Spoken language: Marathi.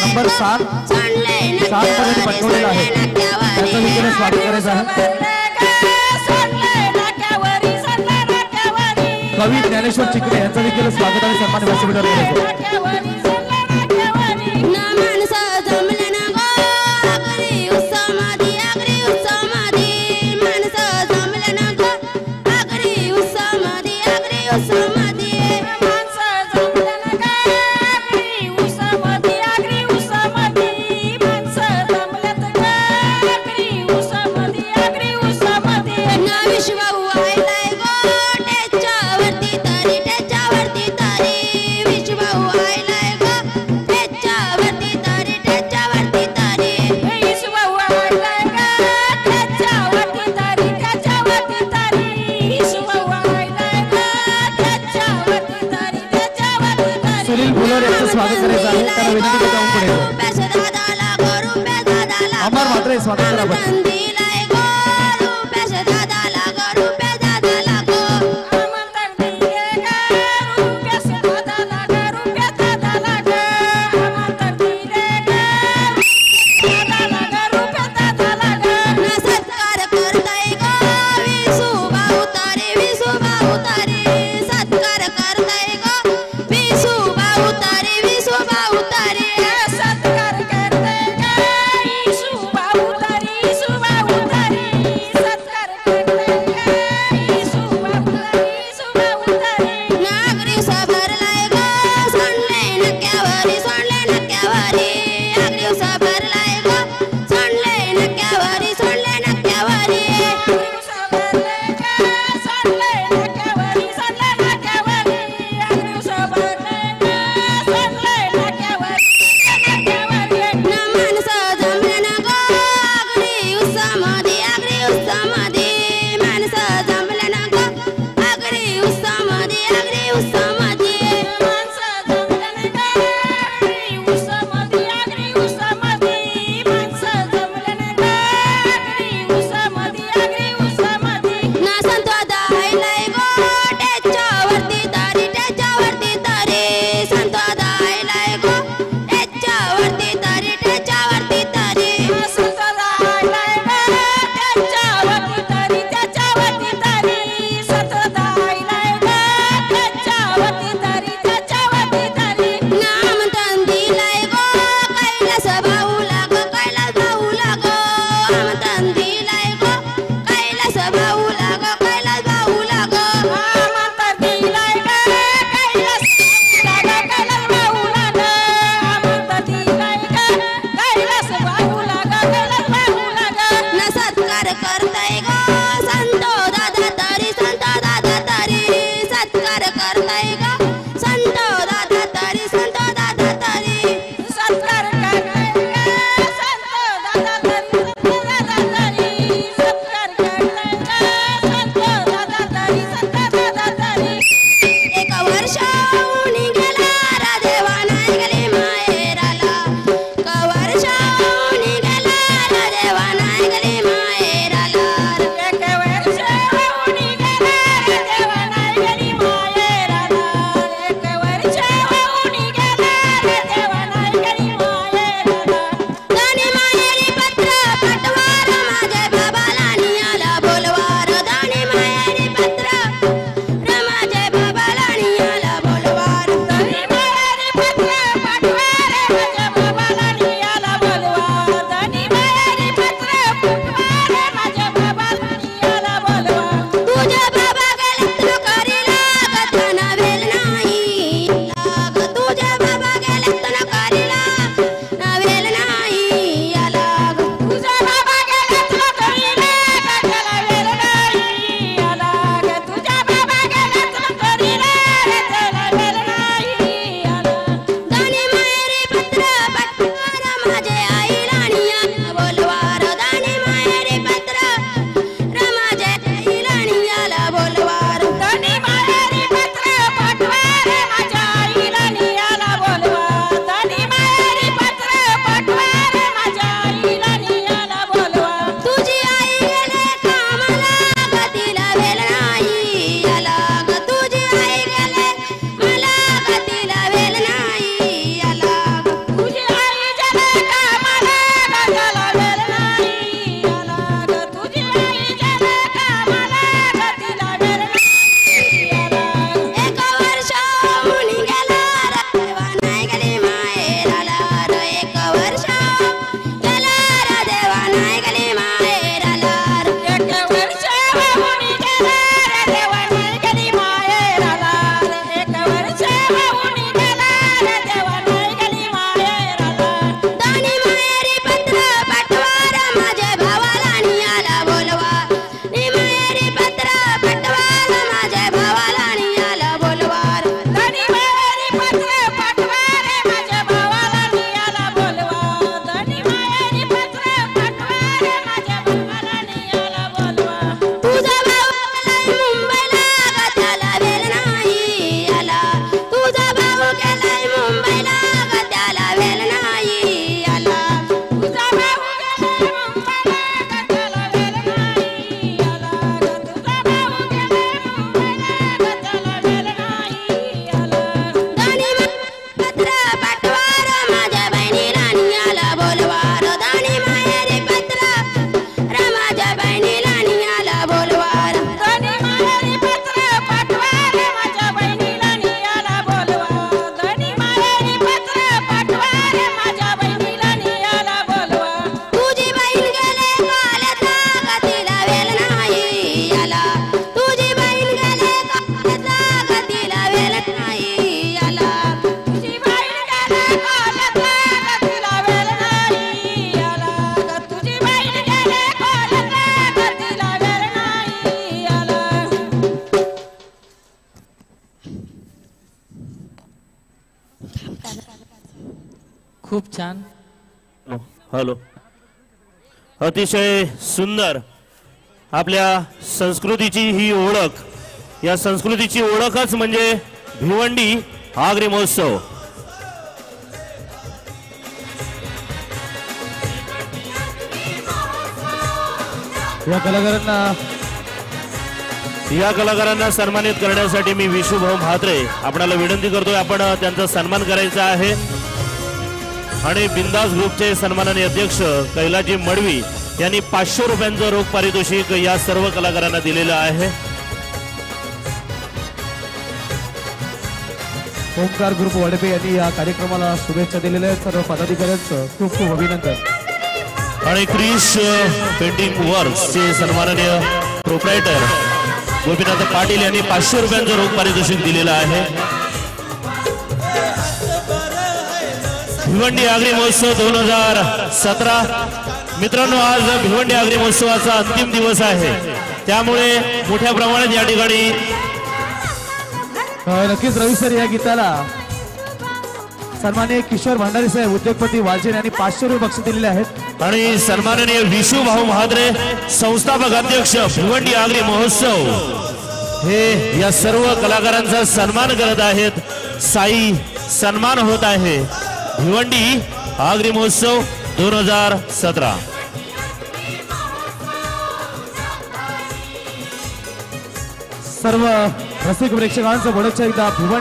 नंबर 7 पर्यंत पाठवलेला आहे त्याचं देखील स्वागत करायचं आहे। कवी ज्ञानेश्वर चिकरे यांचं देखील स्वागत आणि सन्मान व्यासपीठावर करायचं। स्वागत करायचं आहे त्याला विनंती जाऊन पुढे अमर मात्र स्वागत करा। खूप छान. हॅलो. अतिशय सुंदर आपल्या संस्कृतीची ही ओळख, या संस्कृतीची ओळखच म्हणजे भिवंडी आगरी महोत्सव. या कलाकारांना सन्मानित करण्यासाठी मी विशुभाऊ म्हात्रे आपल्याला विनंती करतोय, आपण त्यांचा सन्मान करायचा आहे. आणि बिंदास ग्रुपचे सन्माननीय अध्यक्ष कैलाजी मडवी यांनी 500 रुपयांचं रोख पारितोषिक या सर्व कलाकारांना दिलेलं आहे. ओंकार ग्रुप वडपे यांनी या कार्यक्रमाला शुभेच्छा दिलेल्या आहेत. सर्व पदाधिकाऱ्यांचं खूप खूप अभिनंदन. आणि क्रिश पेंटिंग वर्क्सचे सन्माननीय प्रोप्रायटर गोपीनाथ पाटील यांनी 500 रुपयांचं रोख पारितोषिक दिलेलं आहे. भिवंडी आगरी महोत्सव 2017. मित्रांनो, आज भिवंडी आगरी महोत्सवाचा अंतिम दिवस आहे, त्यामुळे मोठ्या प्रमाणात या ठिकाणी नक्कीच रवी सर या गीताला सन्माननीय किशोर भंडारी साहेब उद्योगपती वाजेन यांनी 500 रुपये बक्षीस दिलेले आहेत. आणि सन्माननीय विशुभाऊ म्हात्रे संस्थापक अध्यक्ष भिवंडी आगरी महोत्सव हे या सर्व कलाकारांचा सन्मान करत आहेत. साई सन्मान होत आहे. भिवंडी आगरी महोत्सव 2017. सर्व रसिक प्रेक्षकांचं पुढच्या एकदा भिवंडी